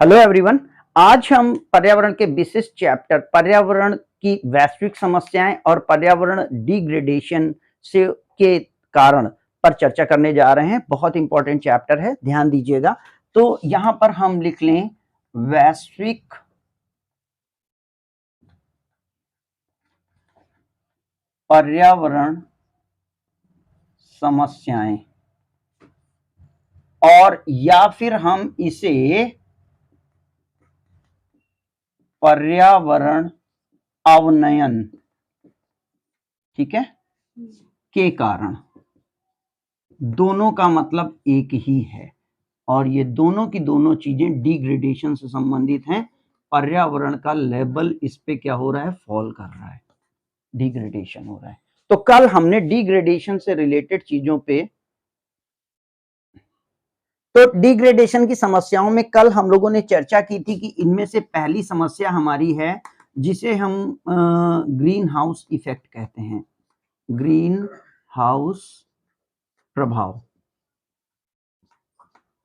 Hello everyone. आज हम पर्यावरण के विशिष्ट चैप्टर पर्यावरण की वैश्विक समस्याएं और पर्यावरण डिग्रेडेशन से के कारण पर चर्चा करने जा रहे हैं। बहुत इंपॉर्टेंट चैप्टर है, ध्यान दीजिएगा। तो यहां पर हम लिख लें वैश्विक पर्यावरण समस्याएं, और या फिर हम इसे पर्यावरण अवनयन, ठीक है, के कारण। दोनों का मतलब एक ही है और ये दोनों की दोनों चीजें डिग्रेडेशन से संबंधित हैं। पर्यावरण का लेवल इस पे क्या हो रहा है, फॉल कर रहा है, डिग्रेडेशन हो रहा है। तो कल हमने डिग्रेडेशन से रिलेटेड चीजों पे, तो डिग्रेडेशन की समस्याओं में कल हम लोगों ने चर्चा की थी कि इनमें से पहली समस्या हमारी है जिसे हम ग्रीन हाउस इफेक्ट कहते हैं, ग्रीन हाउस प्रभाव।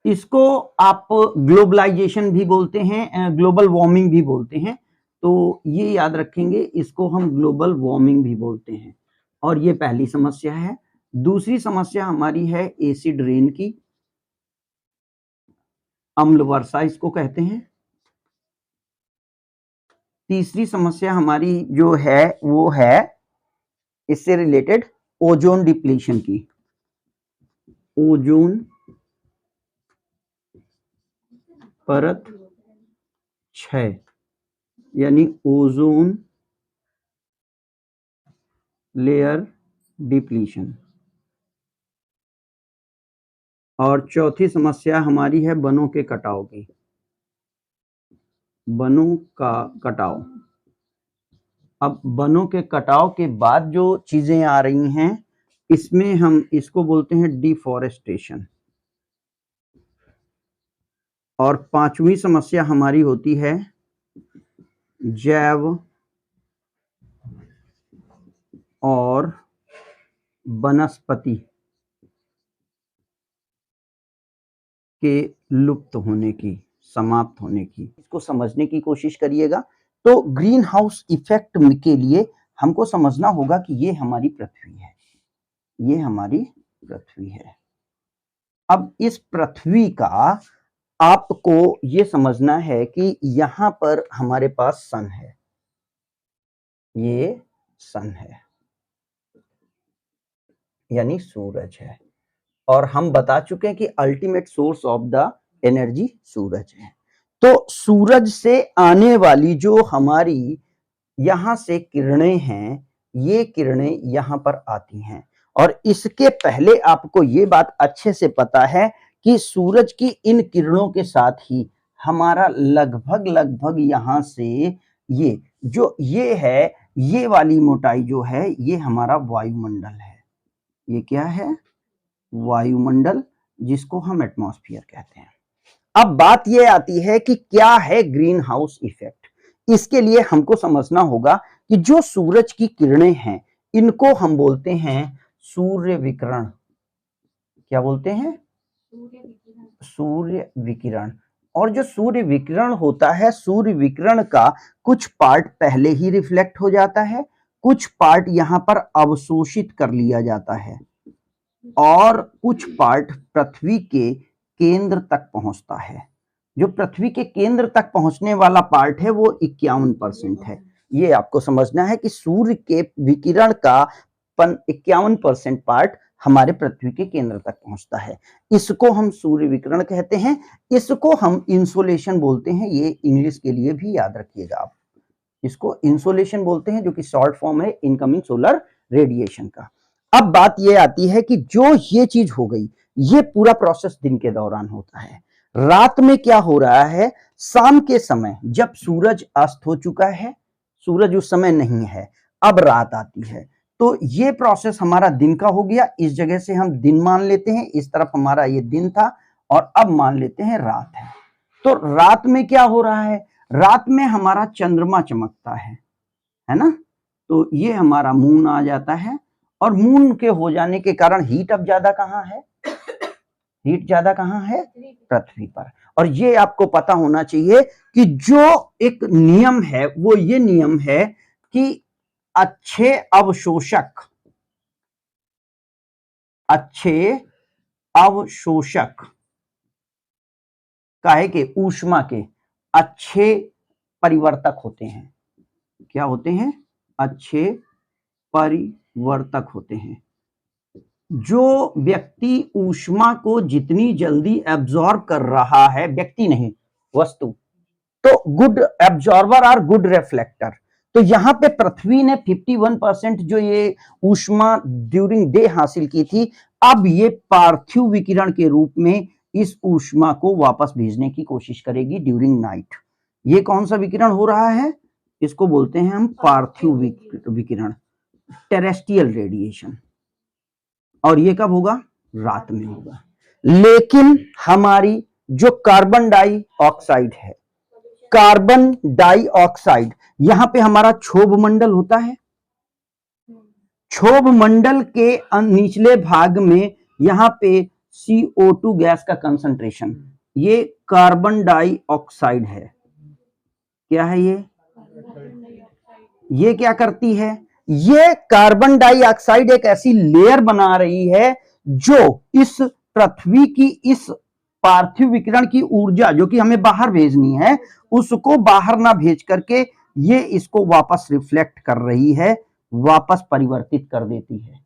इसको आप ग्लोबलाइजेशन भी बोलते हैं, ग्लोबल वार्मिंग भी बोलते हैं। तो ये याद रखेंगे, इसको हम ग्लोबल वार्मिंग भी बोलते हैं। और ये पहली समस्या है। दूसरी समस्या हमारी है एसिड रेन की, अम्ल वर्षा इसको कहते हैं। तीसरी समस्या हमारी जो है वो है इससे रिलेटेड ओजोन डिप्लीशन की, ओजोन परत क्षय, यानी ओजोन लेयर डिप्लीशन। और चौथी समस्या हमारी है वनों के कटाव की, वनों का कटाव। अब वनों के कटाव के बाद जो चीजें आ रही हैं इसमें हम इसको बोलते हैं डिफॉरेस्टेशन। और पांचवी समस्या हमारी होती है जैव और वनस्पति के लुप्त होने की, समाप्त होने की। इसको समझने की कोशिश करिएगा। तो ग्रीन हाउस इफेक्ट के लिए हमको समझना होगा कि ये हमारी पृथ्वी है, ये हमारी पृथ्वी है। अब इस पृथ्वी का आपको ये समझना है कि यहां पर हमारे पास सन है, ये सन है यानी सूरज है। और हम बता चुके हैं कि ultimate source of the energy सूरज है। तो सूरज से आने वाली जो हमारी यहां से किरणें हैं, ये किरणें यहां पर आती हैं। और इसके पहले आपको ये बात अच्छे से पता है कि सूरज की इन किरणों के साथ ही हमारा लगभग लगभग यहां से ये जो ये है, ये वाली मोटाई जो है, ये हमारा वायुमंडल है। ये क्या है, वायुमंडल, जिसको हम एटमॉस्फेयर कहते हैं। अब बात ये आती है कि क्या है ग्रीन हाउस इफेक्ट। इसके लिए हमको समझना होगा कि जो सूरज की किरणें हैं इनको हम बोलते हैं सूर्य विकिरण। क्या बोलते हैं, सूर्य विकिरण। और जो सूर्य विकिरण होता है, सूर्य विकिरण का कुछ पार्ट पहले ही रिफ्लेक्ट हो जाता है, कुछ पार्ट यहां पर अवशोषित कर लिया जाता है और कुछ पार्ट पृथ्वी के केंद्र तक पहुंचता है। जो पृथ्वी के केंद्र तक पहुंचने वाला पार्ट है वो 51% है। ये आपको समझना है कि सूर्य के विकिरण का 51% पार्ट हमारे पृथ्वी के केंद्र तक पहुंचता है। इसको हम सूर्य विकिरण कहते हैं। इसको हम इंसोलेशन बोलते हैं। ये इंग्लिश के लिए भी याद रखिएगा आप, इसको इंसोलेशन बोलते हैं, जो कि शॉर्ट फॉर्म है इनकमिंग सोलर रेडिएशन का। अब बात ये आती है कि जो ये चीज हो गई, ये पूरा प्रोसेस दिन के दौरान होता है। रात में क्या हो रहा है, शाम के समय जब सूरज अस्त हो चुका है, सूरज उस समय नहीं है, अब रात आती है, तो ये प्रोसेस हमारा दिन का हो गया। इस जगह से हम दिन मान लेते हैं, इस तरफ हमारा ये दिन था और अब मान लेते हैं रात है। तो रात में क्या हो रहा है, रात में हमारा चंद्रमा चमकता है ना। तो ये हमारा मून आ जाता है और मून के हो जाने के कारण हीट अब ज्यादा कहां है, हीट ज्यादा कहाँ है? पृथ्वी पर। और ये आपको पता होना चाहिए कि जो एक नियम है वो ये नियम है कि अच्छे अवशोषक काहे के? ऊष्मा के अच्छे परिवर्तक होते हैं। क्या होते हैं? अच्छे परिवर्तक होते हैं। जो व्यक्ति ऊष्मा को जितनी जल्दी एब्जॉर्ब कर रहा है, व्यक्ति नहीं वस्तु, तो गुड एब्जॉर्बर और गुड रिफ्लेक्टर। तो यहां पे पृथ्वी ने 51% जो ये ऊष्मा ड्यूरिंग डे हासिल की थी, अब ये पार्थिव विकिरण के रूप में इस ऊष्मा को वापस भेजने की कोशिश करेगी ड्यूरिंग नाइट। ये कौन सा विकिरण हो रहा है? इसको बोलते हैं हम पार्थिव विकिरण, टेरेस्ट्रियल रेडिएशन। और ये कब होगा? रात में होगा। लेकिन हमारी जो कार्बन डाइऑक्साइड है, कार्बन डाइऑक्साइड, यहां पे हमारा क्षोभ मंडल होता है। क्षोभ मंडल के निचले भाग में यहां पे CO2 गैस का कंसंट्रेशन, ये कार्बन डाइऑक्साइड है। क्या है ये? ये क्या करती है? ये कार्बन डाइऑक्साइड एक ऐसी लेयर बना रही है जो इस पृथ्वी की इस पार्थिव विकिरण की ऊर्जा जो कि हमें बाहर भेजनी है, उसको बाहर ना भेज करके ये इसको वापस रिफ्लेक्ट कर रही है, वापस परिवर्तित कर देती है।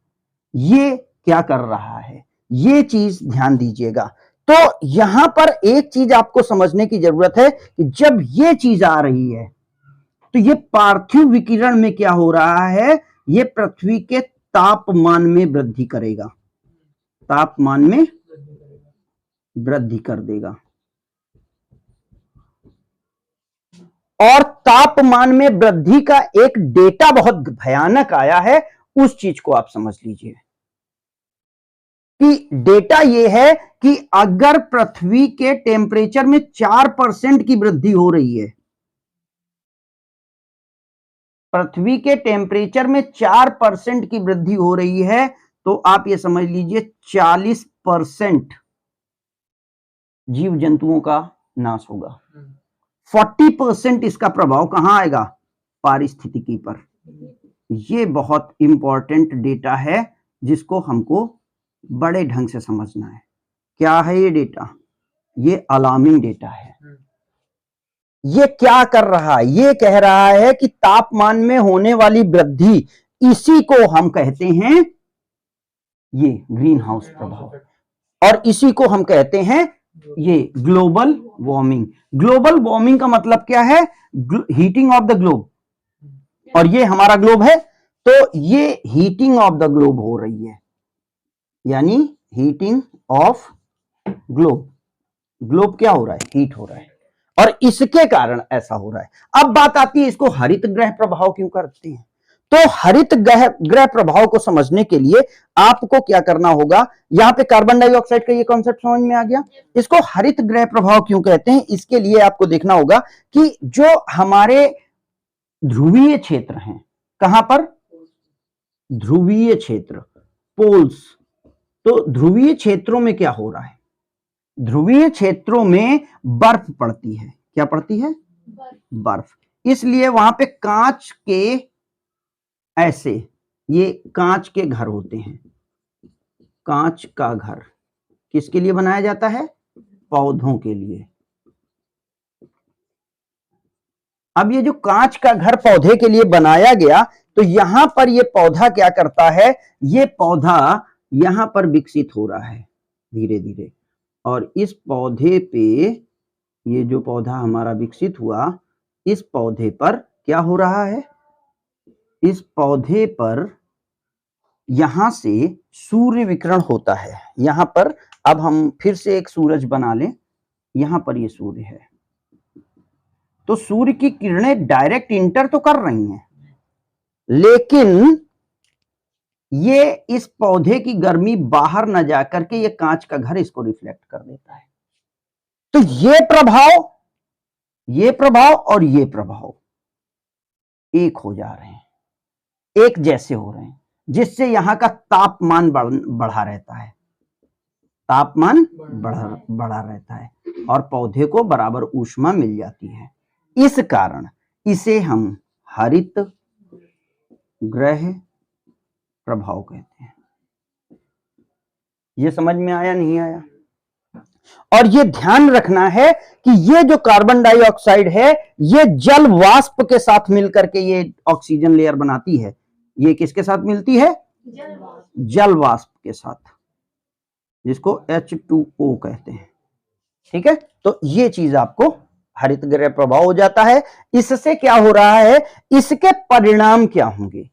ये क्या कर रहा है? ये चीज ध्यान दीजिएगा। तो यहां पर एक चीज आपको समझने की जरूरत है कि जब ये चीज आ रही है तो ये पार्थिव विकिरण में क्या हो रहा है? ये पृथ्वी के तापमान में वृद्धि करेगा, तापमान में वृद्धि कर देगा। और तापमान में वृद्धि का एक डेटा बहुत भयानक आया है, उस चीज को आप समझ लीजिए कि डेटा यह है कि अगर पृथ्वी के टेम्परेचर में 4% की वृद्धि हो रही है, पृथ्वी के टेम्परेचर में 4% की वृद्धि हो रही है, तो आप ये समझ लीजिए 40% जीव जंतुओं का नाश होगा। 40% इसका प्रभाव कहां आएगा? पारिस्थितिकी पर। ये बहुत इंपॉर्टेंट डेटा है जिसको हमको बड़े ढंग से समझना है। क्या है ये डेटा? ये अलार्मिंग डेटा है। ये क्या कर रहा है? ये कह रहा है कि तापमान में होने वाली वृद्धि, इसी को हम कहते हैं ये ग्रीन हाउस प्रभाव, और इसी को हम कहते हैं ये ग्लोबल वार्मिंग। ग्लोबल वार्मिंग का मतलब क्या है? Heating of the globe. और ये हमारा ग्लोब है, तो ये हीटिंग ऑफ द ग्लोब हो रही है, यानी हीटिंग ऑफ ग्लोब। ग्लोब क्या हो रहा है? हीट हो रहा है, और इसके कारण ऐसा हो रहा है। अब बात आती है इसको हरित ग्रह प्रभाव क्यों करते हैं? तो हरित ग्रह प्रभाव को समझने के लिए आपको क्या करना होगा? यहां पे कार्बन डाइऑक्साइड का ये कॉन्सेप्ट समझ में आ गया। इसको हरित ग्रह प्रभाव क्यों कहते हैं, इसके लिए आपको देखना होगा कि जो हमारे ध्रुवीय क्षेत्र हैं, कहां पर? ध्रुवीय क्षेत्र, पोल्स। तो ध्रुवीय क्षेत्रों में क्या हो रहा है? ध्रुवीय क्षेत्रों में बर्फ पड़ती है। क्या पड़ती है? बर्फ। इसलिए वहां पे कांच के ऐसे ये कांच के घर होते हैं। कांच का घर किसके लिए बनाया जाता है? पौधों के लिए। अब ये जो कांच का घर पौधे के लिए बनाया गया, तो यहां पर ये पौधा क्या करता है? ये पौधा यहां पर विकसित हो रहा है धीरे धीरे, और इस पौधे पे, ये जो पौधा हमारा विकसित हुआ, इस पौधे पर क्या हो रहा है? इस पौधे पर यहां से सूर्य विकिरण होता है। यहां पर अब हम फिर से एक सूरज बना लें, यहां पर ये सूर्य है, तो सूर्य की किरणें डायरेक्ट इंटर तो कर रही हैं, लेकिन ये इस पौधे की गर्मी बाहर न जाकर के ये कांच का घर इसको रिफ्लेक्ट कर देता है। तो ये प्रभाव और ये प्रभाव एक हो जा रहे हैं, एक जैसे हो रहे हैं, जिससे यहां का तापमान बढ़ा रहता है। तापमान बढ़ा रहता है और पौधे को बराबर ऊष्मा मिल जाती है। इस कारण इसे हम हरित गृह प्रभाव कहते हैं। ये समझ में आया नहीं आया? और ये ध्यान रखना है कि ये जो कार्बन डाइऑक्साइड है ये जल वाष्प के साथ मिलकर के ये ऑक्सीजन लेयर बनाती है। ये किसके साथ मिलती है? जल वाष्प के साथ, जिसको H2O कहते हैं। ठीक है, तो ये चीज आपको हरित गृह प्रभाव हो जाता है। इससे क्या हो रहा है, इसके परिणाम क्या होंगे,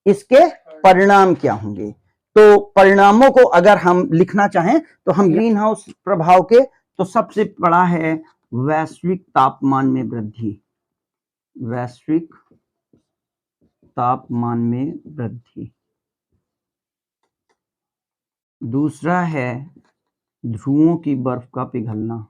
इसके परिणाम क्या होंगे? तो परिणामों को अगर हम लिखना चाहें तो हम ग्रीन हाउस प्रभाव के, तो सबसे बड़ा है वैश्विक तापमान में वृद्धि, वैश्विक तापमान में वृद्धि। दूसरा है ध्रुवों की बर्फ का पिघलना।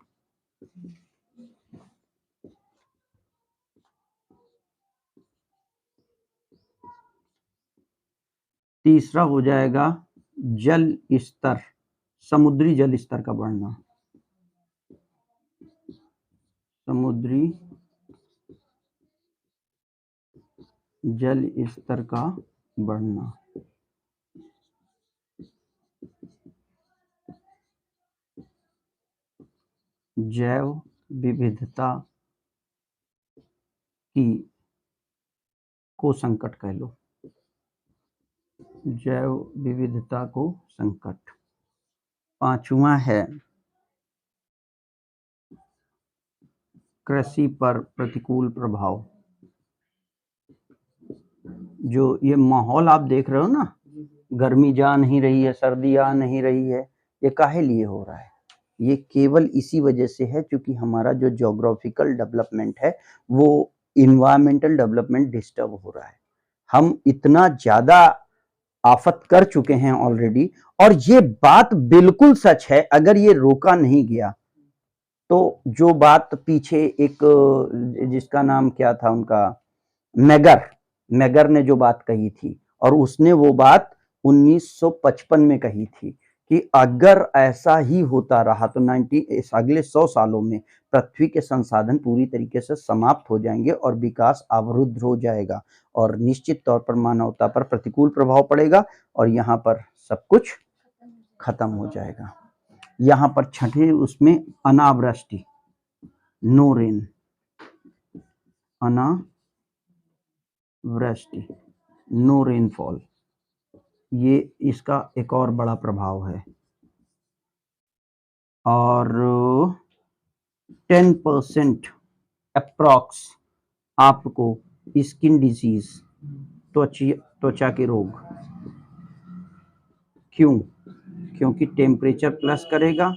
तीसरा हो जाएगा जल स्तर, समुद्री जल स्तर का बढ़ना, समुद्री जल स्तर का बढ़ना। जैव विविधता को संकट कह लो, जैव विविधता को संकट। पांचवा है कृषि पर प्रतिकूल प्रभाव। जो ये माहौल आप देख रहे हो ना, गर्मी जा नहीं रही है, सर्दी आ नहीं रही है, ये काहे लिए हो रहा है? ये केवल इसी वजह से है क्योंकि हमारा जो ज्योग्राफिकल डेवलपमेंट है वो इन्वायरमेंटल डेवलपमेंट डिस्टर्ब हो रहा है। हम इतना ज्यादा आफत कर चुके हैं ऑलरेडी, और ये बात बिल्कुल सच है। अगर ये रोका नहीं गया तो जो बात पीछे एक, जिसका नाम क्या था उनका, मैगर ने जो बात कही थी, और उसने वो बात 1955 में कही थी कि अगर ऐसा ही होता रहा तो अगले 100 सालों में पृथ्वी के संसाधन पूरी तरीके से समाप्त हो जाएंगे और विकास अवरुद्ध हो जाएगा और निश्चित तौर पर मानवता पर प्रतिकूल प्रभाव पड़ेगा और यहाँ पर सब कुछ खत्म हो जाएगा। यहाँ पर छठे उसमें अनावृष्टि, नो रेन, अनावृष्टि, नो रेनफॉल, ये इसका एक और बड़ा प्रभाव है। और 10% अप्रॉक्स आपको स्किन डिजीज, त्वचा के रोग। क्यों? क्योंकि टेम्परेचर प्लस करेगा,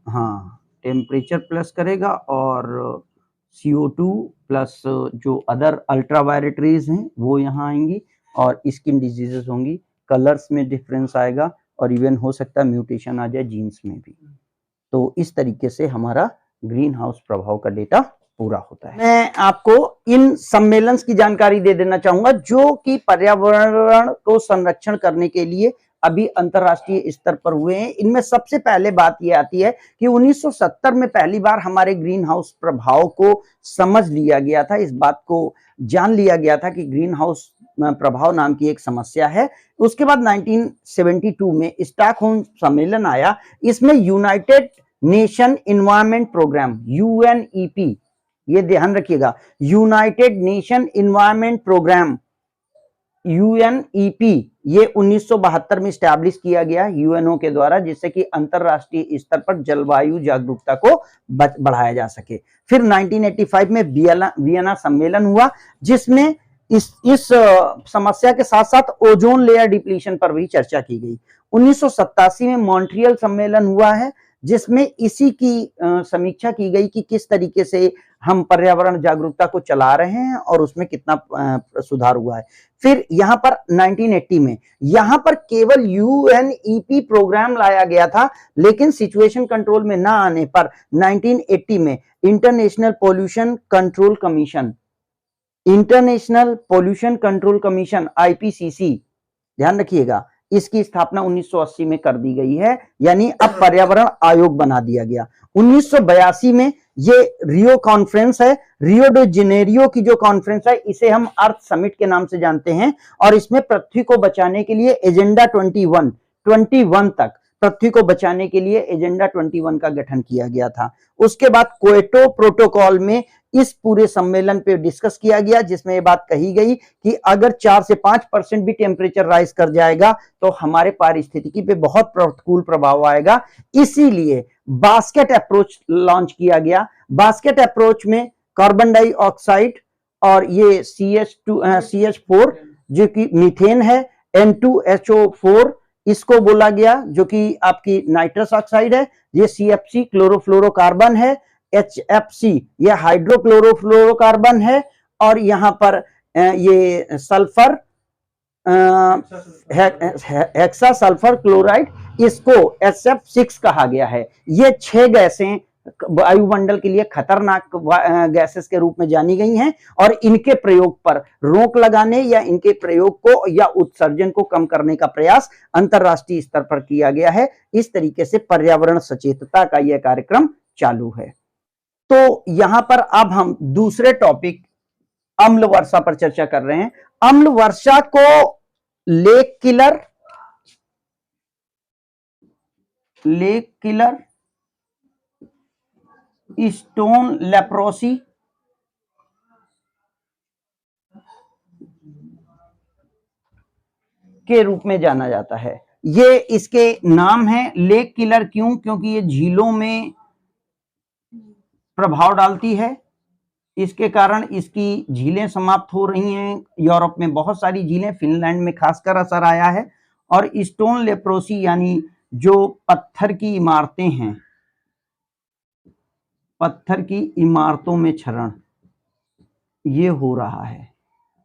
हाँ टेम्परेचर प्लस करेगा और CO2 प्लस जो अदर अल्ट्रावायलेट रेज हैं वो यहाँ आएंगी और स्किन डिजीजेस होंगी, कलर्स में डिफरेंस आएगा और इवन हो सकता है म्यूटेशन आ जाए जीन्स में भी। तो इस तरीके से हमारा ग्रीन हाउस प्रभाव का डेटा पूरा होता है। मैं आपको इन सम्मेलन की जानकारी दे देना चाहूंगा जो कि पर्यावरण को संरक्षण करने के लिए अभी अंतरराष्ट्रीय स्तर पर हुए हैं। इनमें सबसे पहले बात यह आती है कि 1970 में पहली बार हमारे ग्रीन हाउस प्रभाव को समझ लिया गया था, इस बात को जान लिया गया था कि ग्रीन हाउस प्रभाव नाम की एक समस्या है। उसके बाद 1972 में स्टॉकहोम सम्मेलन आया, इसमें united nation environment programme UNEP, ये ध्यान रखिएगा, united nation environment programme UNEP, ये 1972 में स्टैब्लिश किया गया UNO के द्वारा, जिससे कि अंतरराष्ट्रीय स्तर पर जलवायु जागरूकता को बढ़ाया जा सके। फिर 1985 में वियना सम्मेलन हुआ जिसमें इस समस्या के साथ साथ ओजोन लेयर डिप्लीशन पर भी चर्चा की गई। 1987 में मॉन्ट्रियल सम्मेलन हुआ है जिसमें इसी की समीक्षा की गई कि किस तरीके से हम पर्यावरण जागरूकता को चला रहे हैं और उसमें कितना सुधार हुआ है। फिर यहाँ पर 1980 में यहाँ पर केवल UNEP प्रोग्राम लाया गया था, लेकिन सिचुएशन कंट्रोल में ना आने पर 1980 में international pollution control commission, international pollution control commission IPCC, ध्यान रखिएगा, इसकी स्थापना 1980 में कर दी गई है, यानी अब पर्यावरण आयोग बना दिया गया। 1982 में ये रियो कॉन्फ्रेंस है, रियो डे जेनेरियो की जो कॉन्फ्रेंस है इसे हम अर्थ समिट के नाम से जानते हैं, और इसमें पृथ्वी को बचाने के लिए एजेंडा 21 तक पृथ्वी को बचाने के लिए एजेंडा 21 का गठन किया गया था। उसके बाद क्योटो प्रोटोकॉल में इस पूरे सम्मेलन पे डिस्कस किया गया, जिसमें ये बात कही गई कि अगर 4 से 5% भी टेम्परेचर राइज कर जाएगा तो हमारे पारिस्थितिकी पे बहुत प्रतिकूल प्रभाव आएगा। इसीलिए बास्केट अप्रोच लॉन्च किया गया। बास्केट अप्रोच में कार्बन डाइऑक्साइड और ये CH4 जो कि मीथेन है, N2HO4 इसको बोला गया, जो कि आपकी नाइट्रस ऑक्साइड है, ये CFC क्लोरोफ्लोरोकार्बन है, HFC ये हाइड्रोक्लोरोफ्लोरोकार्बन है, और यहां पर ये सल्फर हेक्सा सल्फर क्लोराइड, इसको SF6 कहा गया है। ये 6 गैसें वायुमंडल के लिए खतरनाक गैसेस के रूप में जानी गई हैं, और इनके प्रयोग पर रोक लगाने या इनके प्रयोग को या उत्सर्जन को कम करने का प्रयास अंतरराष्ट्रीय स्तर पर किया गया है। इस तरीके से पर्यावरण सचेतता का यह कार्यक्रम चालू है। तो यहां पर अब हम दूसरे टॉपिक अम्ल वर्षा पर चर्चा कर रहे हैं। अम्ल वर्षा को लेक किलर स्टोन लेप्रोसी के रूप में जाना जाता है। ये इसके नाम है लेक किलर, क्यों? क्योंकि ये झीलों में प्रभाव डालती है, इसके कारण इसकी झीलें समाप्त हो रही हैं। यूरोप में बहुत सारी झीलें, फिनलैंड में खासकर असर आया है। और स्टोन लेप्रोसी यानी जो पत्थर की इमारतें हैं, पत्थर की इमारतों में क्षरण ये हो रहा है।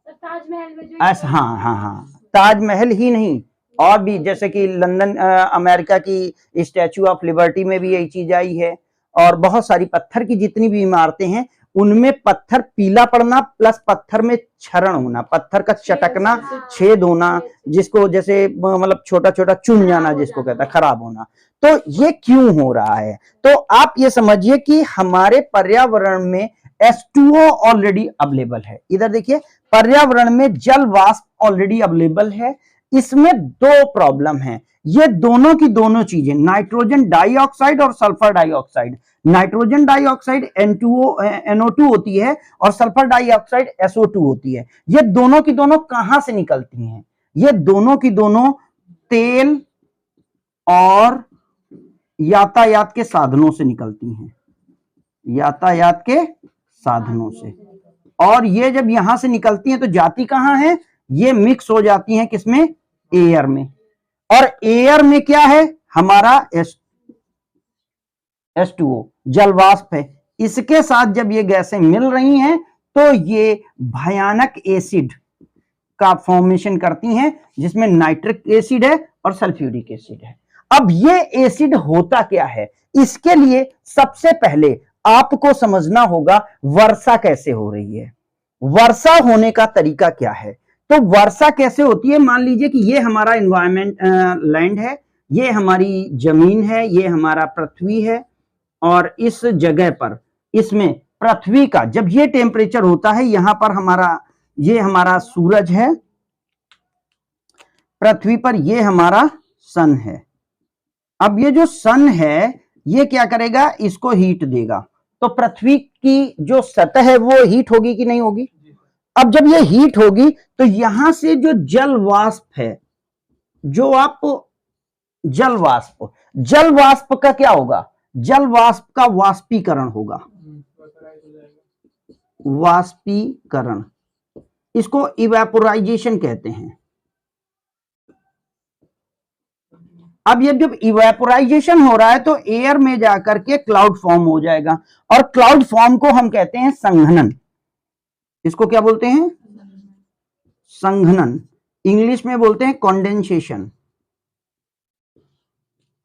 ताजमहल में ऐसा हाँ, ताजमहल ही नहीं, और भी जैसे कि लंदन अमेरिका की स्टैचू ऑफ लिबर्टी में भी यही चीज आई है। और बहुत सारी पत्थर की जितनी भी इमारतें हैं उनमें पत्थर पीला पड़ना प्लस पत्थर में क्षरण होना, पत्थर का चटकना, छेद होना, जिसको जैसे मतलब छोटा छोटा चुन जाना जिसको कहता है, खराब होना। तो ये क्यों हो रहा है? तो आप ये समझिए कि हमारे पर्यावरण में H2O ऑलरेडी अवेलेबल है। इधर देखिए, पर्यावरण में जल वाष्प ऑलरेडी अवेलेबल है। इसमें 2 प्रॉब्लम है। ये दोनों की दोनों चीजें, नाइट्रोजन डाइऑक्साइड और sulphur dioxide, nitrogen dioxide NO2 होती है और सल्फर डाइऑक्साइड SO2 होती है। ये दोनों की दोनों कहां से निकलती हैं? ये दोनों की दोनों तेल और यातायात के साधनों से निकलती हैं, यातायात के साधनों से। और ये जब यहां से निकलती हैं तो जाती कहां है? ये मिक्स हो जाती हैं किसमें? एयर में। और एयर में क्या है? हमारा H2O जल वाष्प है। इसके साथ जब ये गैसें मिल रही हैं तो ये भयानक एसिड का फॉर्मेशन करती हैं, जिसमें नाइट्रिक एसिड है और सल्फ्यूरिक एसिड है। अब ये एसिड होता क्या है? इसके लिए सबसे पहले आपको समझना होगा वर्षा कैसे हो रही है, वर्षा होने का तरीका क्या है। तो वर्षा कैसे होती है? मान लीजिए कि ये हमारा एनवायरमेंट लैंड है, ये हमारी जमीन है, ये हमारा पृथ्वी है, और इस जगह पर इसमें पृथ्वी का जब ये टेम्परेचर होता है, यहां पर ये हमारा सूरज है, पृथ्वी पर ये हमारा सन है। अब ये जो सन है ये क्या करेगा? इसको हीट देगा। तो पृथ्वी की जो सतह है वो हीट होगी कि नहीं होगी? अब जब ये हीट होगी तो यहां से जो जल वाष्प है, जो आप जल वाष्प का क्या होगा? जल वाष्प का वाष्पीकरण होगा, वाष्पीकरण, इसको इवेपोराइजेशन कहते हैं। अब ये जब इवेपोराइजेशन हो रहा है तो एयर में जाकर के क्लाउड फॉर्म हो जाएगा, और क्लाउड फॉर्म को हम कहते हैं संघनन। इसको क्या बोलते हैं? संघनन। इंग्लिश में बोलते हैं कंडेंसेशन।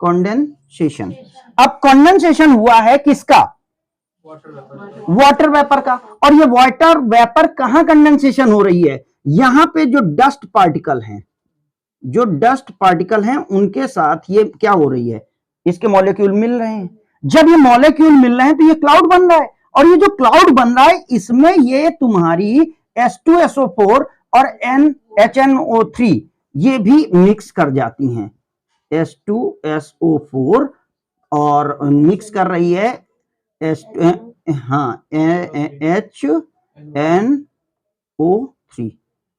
कंडेंसेशन। अब कंडेंसेशन हुआ है किसका? वाटर वेपर का। और ये वाटर वेपर कहां कंडेंसेशन हो रही है? यहां पे जो डस्ट पार्टिकल हैं, जो डस्ट पार्टिकल हैं उनके साथ ये क्या हो रही है, इसके मॉलिक्यूल मिल रहे हैं। जब ये मॉलिक्यूल मिल रहे हैं तो ये क्लाउड बन रहा है, और ये जो क्लाउड बन रहा है इसमें ये तुम्हारी H2SO4 और HNO3 ये भी मिक्स कर जाती हैं। H2SO4 और मिक्स कर रही है HNO3,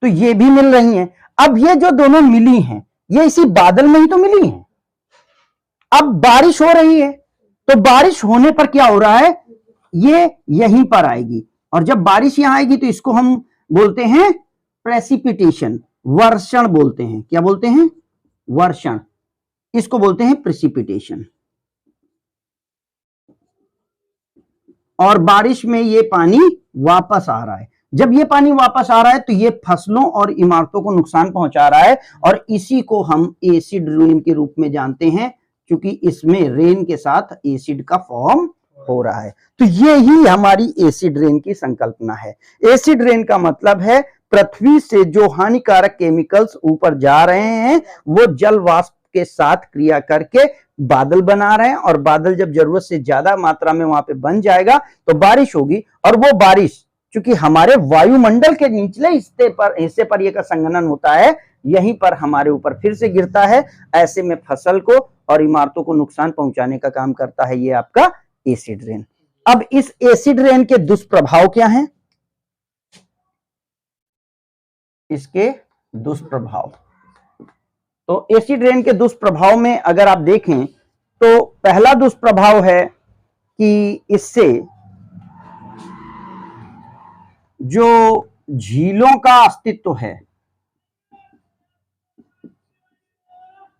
तो ये भी मिल रही हैं। अब ये जो दोनों मिली हैं ये इसी बादल में ही तो मिली हैं। अब बारिश हो रही है तो बारिश होने पर क्या हो रहा है, ये यहीं पर आएगी, और जब बारिश यहां आएगी तो इसको हम बोलते हैं प्रेसिपिटेशन, वर्षण बोलते हैं। क्या बोलते हैं, वर्षण, इसको बोलते हैं प्रेसिपिटेशन। और बारिश में ये पानी वापस आ रहा है। जब ये पानी वापस आ रहा है तो ये फसलों और इमारतों को नुकसान पहुंचा रहा है, और इसी को हम एसिड रेन के रूप में जानते हैं, क्योंकि इसमें रेन के साथ एसिड का फॉर्म हो रहा है। तो ये ही हमारी एसिड रेन की संकल्पना है। एसिड रेन का मतलब है पृथ्वी से जो हानिकारक केमिकल्स ऊपर जा रहे हैं वो जल वाष्प के साथ क्रिया करके बादल बना रहे हैं, और बादल जब जरूरत से ज्यादा मात्रा में वहां पे बन जाएगा तो बारिश होगी, और वो बारिश चूंकि हमारे वायुमंडल के निचले हिस्से पर ये का संघनन होता है, यहीं पर हमारे ऊपर फिर से गिरता है। ऐसे में फसल को और इमारतों को नुकसान पहुंचाने का काम करता है ये आपका एसिड रेन। अब इस एसिड रेन के दुष्प्रभाव क्या हैं, इसके दुष्प्रभाव, तो एसिड रेन के दुष्प्रभाव में अगर आप देखें तो पहला दुष्प्रभाव है कि इससे जो झीलों का अस्तित्व है,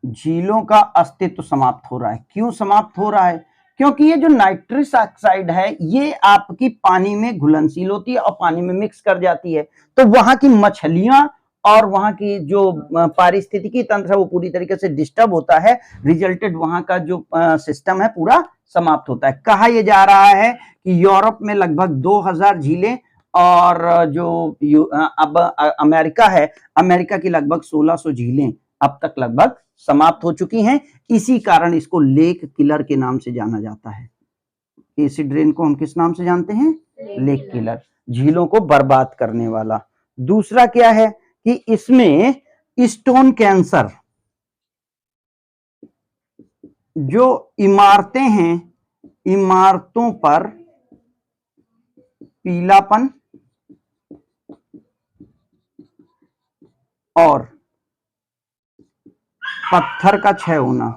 झीलों का अस्तित्व समाप्त हो रहा है। क्यों समाप्त हो रहा है, क्योंकि ये जो नाइट्रस ऑक्साइड है ये आपकी पानी में घुलनशील होती है और पानी में मिक्स कर जाती है, तो वहां की मछलियां और वहां की जो पारिस्थितिकी तंत्र है वो पूरी तरीके से डिस्टर्ब होता है। रिजल्टेड वहां का जो सिस्टम है पूरा समाप्त होता है। कहा यह जा रहा है कि यूरोप में लगभग 2000 झीलें, और जो अब अमेरिका है, अमेरिका की लगभग 1600 झीलें अब तक लगभग समाप्त हो चुकी हैं। इसी कारण इसको लेक किलर के नाम से जाना जाता है। एसिड रेन को हम किस नाम से जानते हैं, लेक किलर, झीलों को बर्बाद करने वाला। दूसरा क्या है कि इसमें स्टोन कैंसर, जो इमारतें हैं, इमारतों पर पीलापन और पत्थर का क्षय होना,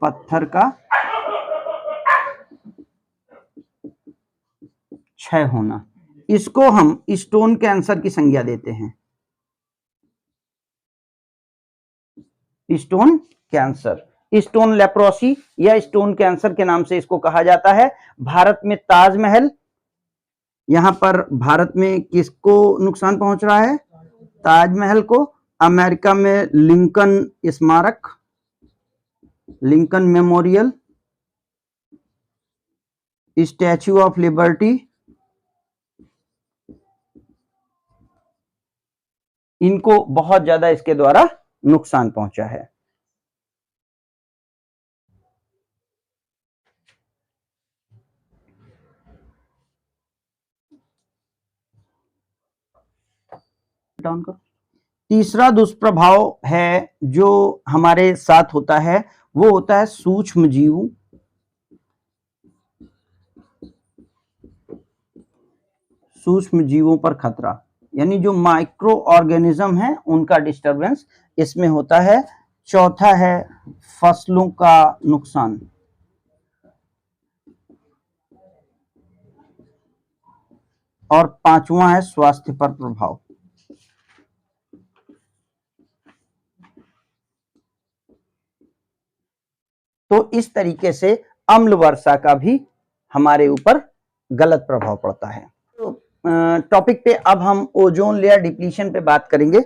पत्थर का क्षय होना, इसको हम स्टोन कैंसर की संज्ञा देते हैं। स्टोन कैंसर, स्टोन लेप्रोसी या स्टोन कैंसर के नाम से इसको कहा जाता है। भारत में ताजमहल, यहां पर भारत में किसको नुकसान पहुंच रहा है, ताजमहल को। अमेरिका में लिंकन स्मारक, Lincoln memorial, statue of liberty, इनको बहुत ज्यादा इसके द्वारा नुकसान पहुंचा है। डाउन करो। तीसरा दुष्प्रभाव है जो हमारे साथ होता है वो होता है सूक्ष्म जीवों, सूक्ष्म जीवों पर खतरा, यानी जो माइक्रो ऑर्गेनिज्म है उनका डिस्टरबेंस इसमें होता है। चौथा है फसलों का नुकसान, और पांचवा है स्वास्थ्य पर प्रभाव। तो इस तरीके से अम्ल वर्षा का भी हमारे ऊपर गलत प्रभाव पड़ता है। तो टॉपिक पे अब हम ओजोन लेयर डिप्लीशन पे बात करेंगे।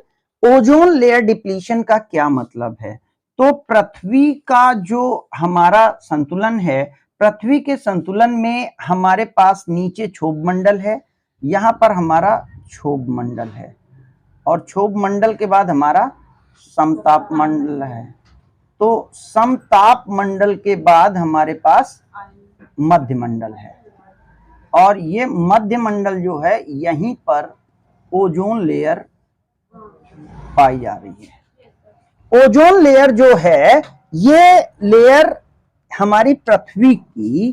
ओजोन लेयर डिप्लीशन का क्या मतलब है, तो पृथ्वी का जो हमारा संतुलन है, पृथ्वी के संतुलन में हमारे पास नीचे क्षोभ मंडल है, यहाँ पर हमारा क्षोभ मंडल है, और क्षोभ मंडल के बाद हमारा समताप मंडल है। तो समताप मंडल के बाद हमारे पास मध्य मंडल है, और ये मध्य मंडल जो है यहीं पर ओजोन लेयर पाई जा रही है। ओजोन लेयर जो है, ये लेयर हमारी पृथ्वी की,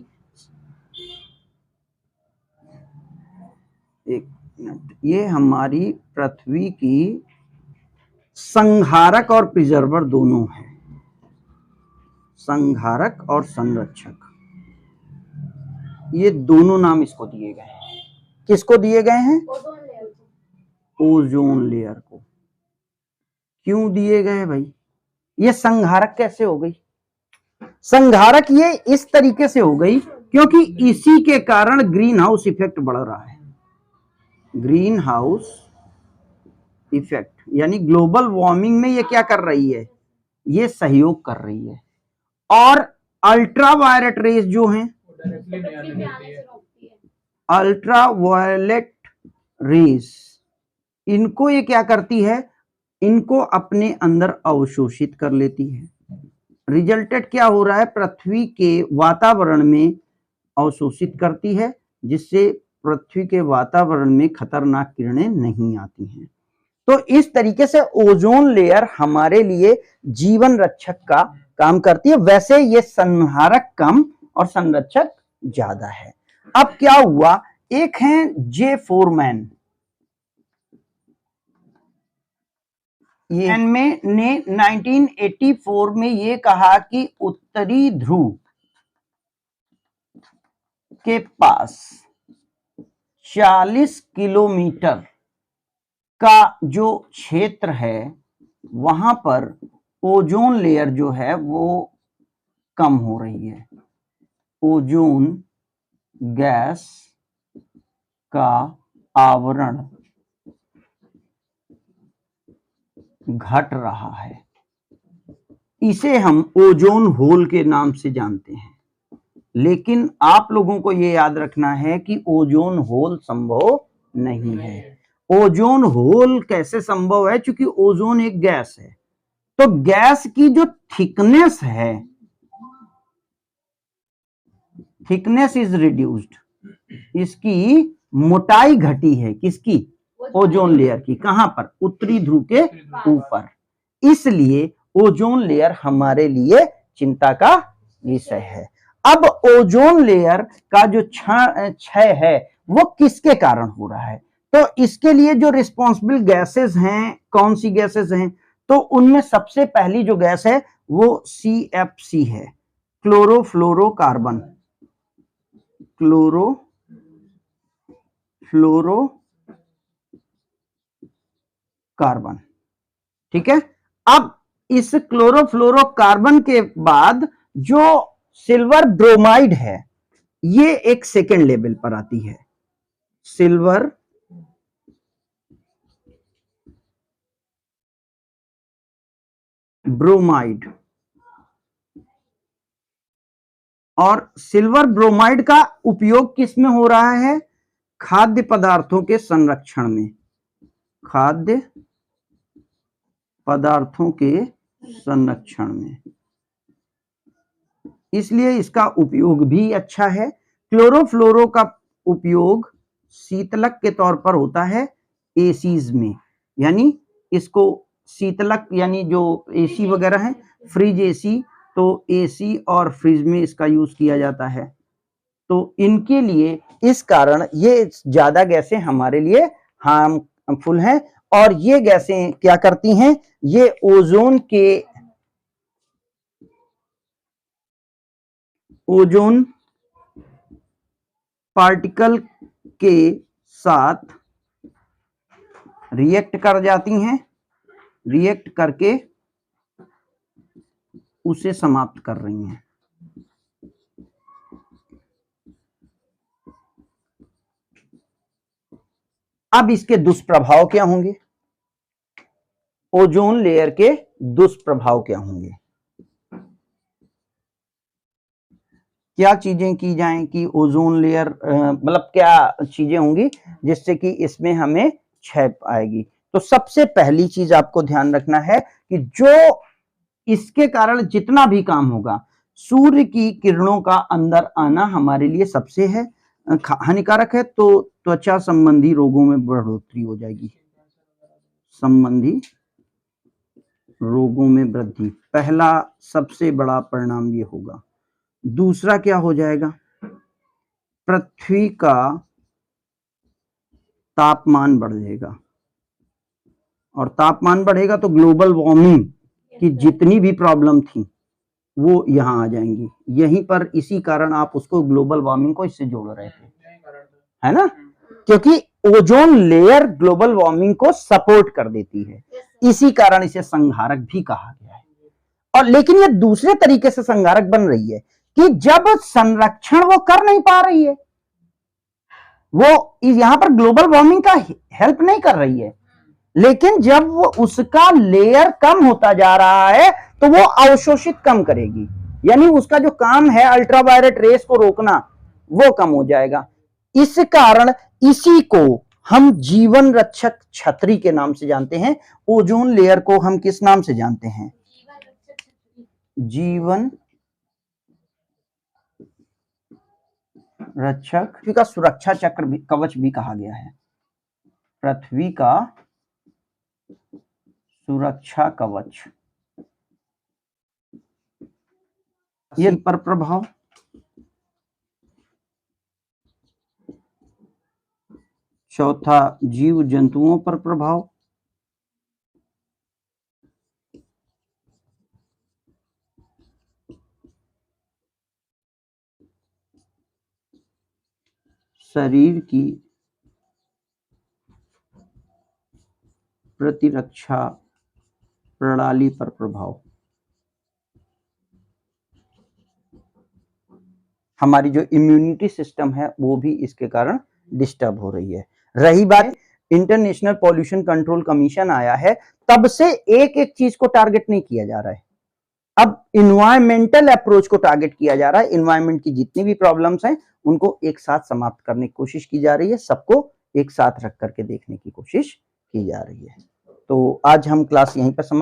एक मिनट, ये हमारी पृथ्वी की संहारक और प्रिजर्वर दोनों है। संहारक और संरक्षक, ये दोनों नाम इसको दिए गए हैं। किसको दिए गए हैं? ओजोन लेयर को। क्यों दिए गए भाई? ये संहारक कैसे हो गई? संहारक ये इस तरीके से हो गई क्योंकि इसी के कारण ग्रीन हाउस इफेक्ट बढ़ रहा है। ग्रीन हाउस इफेक्ट यानी ग्लोबल वार्मिंग में ये क्या कर रही है? ये सहयोग कर रही है। और अल्ट्रावायलेट रेज जो हैं, अल्ट्रावायलेट रेज, इनको ये क्या करती है? इनको अपने अंदर अवशोषित कर लेती है। रिजल्टेड क्या हो रहा है? पृथ्वी के वातावरण में अवशोषित करती है, जिससे पृथ्वी के वातावरण में खतरनाक किरणें नहीं आती हैं। तो इस तरीके से ओजोन लेयर हमारे लिए जीवन रक्षक का काम करती है। वैसे ये संहारक कम और संरक्षक ज्यादा है। अब क्या हुआ? एक है जे फोरमैन, ये ने 1984 में ये कहा कि उत्तरी ध्रुव के पास 40 किलोमीटर का जो क्षेत्र है वहां पर ओजोन लेयर जो है वो कम हो रही है। ओजोन गैस का आवरण घट रहा है। इसे हम ओजोन होल के नाम से जानते हैं। लेकिन आप लोगों को यह याद रखना है कि ओजोन होल संभव नहीं है। ओजोन होल कैसे संभव है? क्योंकि ओजोन एक गैस है। तो गैस की जो थिकनेस है, थिकनेस इज रिड्यूस्ड, इसकी मोटाई घटी है। किसकी? ओजोन लेयर की। कहां पर? उत्तरी ध्रुव के ऊपर। इसलिए ओजोन लेयर हमारे लिए चिंता का विषय है। अब ओजोन लेयर का जो क्षय है वो किसके कारण हो रहा है? तो इसके लिए जो रिस्पॉन्सिबल गैसेस हैं, कौन सी गैसेस हैं? तो उनमें सबसे पहली जो गैस है वो CFC है, क्लोरोफ्लोरोकार्बन। क्लोरोफ्लोरोकार्बन, ठीक है। अब इस क्लोरोफ्लोरोकार्बन के बाद जो सिल्वर ब्रोमाइड है, ये एक सेकेंड लेवल पर आती है। सिल्वर ब्रोमाइड, और सिल्वर ब्रोमाइड का उपयोग किस में हो रहा है? खाद्य पदार्थों के संरक्षण में। खाद्य पदार्थों के संरक्षण में, इसलिए इसका उपयोग भी अच्छा है। क्लोरोफ्लोरो का उपयोग शीतलक के तौर पर होता है एसीज में, यानी इसको शीतलक यानी जो एसी वगैरह है, फ्रिज एसी, तो एसी और फ्रिज में इसका यूज किया जाता है। तो इनके लिए इस कारण ये ज्यादा गैसें हमारे लिए हार्मफुल हैं। और ये गैसें क्या करती हैं? ये ओजोन पार्टिकल के साथ रिएक्ट कर जाती हैं, रिएक्ट करके उसे समाप्त कर रही हैं। अब इसके दुष्प्रभाव क्या होंगे? ओजोन लेयर के दुष्प्रभाव क्या होंगे? क्या चीजें की जाएं कि ओजोन लेयर मतलब क्या चीजें होंगी जिससे कि इसमें हमें क्षय आएगी? तो सबसे पहली चीज आपको ध्यान रखना है कि जो इसके कारण जितना भी काम होगा, सूर्य की किरणों का अंदर आना हमारे लिए सबसे है हानिकारक है, तो त्वचा संबंधी रोगों में बढ़ोतरी हो जाएगी, संबंधी रोगों में वृद्धि, पहला सबसे बड़ा परिणाम ये होगा। दूसरा क्या हो जाएगा, पृथ्वी का तापमान बढ़ जाएगा, और तापमान बढ़ेगा तो ग्लोबल वार्मिंग की जितनी भी प्रॉब्लम थी वो यहां आ जाएंगी। यहीं पर इसी कारण आप उसको ग्लोबल वार्मिंग को इससे जोड़ रहे थे, है ना, क्योंकि ओजोन लेयर ग्लोबल वार्मिंग को सपोर्ट कर देती है, इसी कारण इसे संहारक भी कहा गया है। और लेकिन ये दूसरे तरीके से संहारक बन रही है कि जब संरक्षण वो कर नहीं पा रही है, वो यहां पर ग्लोबल वार्मिंग का हेल्प नहीं कर रही है, लेकिन जब वो उसका लेयर कम होता जा रहा है तो वो अवशोषित कम करेगी, यानी उसका जो काम है अल्ट्रावायलेट रेस को रोकना वो कम हो जाएगा। इस कारण इसी को हम जीवन रक्षक छतरी के नाम से जानते हैं। ओजोन लेयर को हम किस नाम से जानते हैं, जीवन रक्षक। पृथ्वी का सुरक्षा चक्र भी, कवच भी कहा गया है, पृथ्वी का सुरक्षा कवच। ये पर प्रभाव, चौथा जीव जंतुओं पर प्रभाव, शरीर की प्रतिरक्षा प्रणाली पर प्रभाव, हमारी जो इम्यूनिटी सिस्टम है वो भी इसके कारण डिस्टर्ब हो रही है। रही बात, इंटरनेशनल पॉल्यूशन कंट्रोल कमीशन आया है, तब से एक एक चीज को टारगेट नहीं किया जा रहा है, अब इन्वायरमेंटल अप्रोच को टारगेट किया जा रहा है। इन्वायरमेंट की जितनी भी प्रॉब्लम्स हैं उनको एक साथ समाप्त करने की कोशिश की जा रही है, सबको एक साथ रख करके देखने की कोशिश की जा रही है। तो आज हम क्लास यहीं पर समाप्त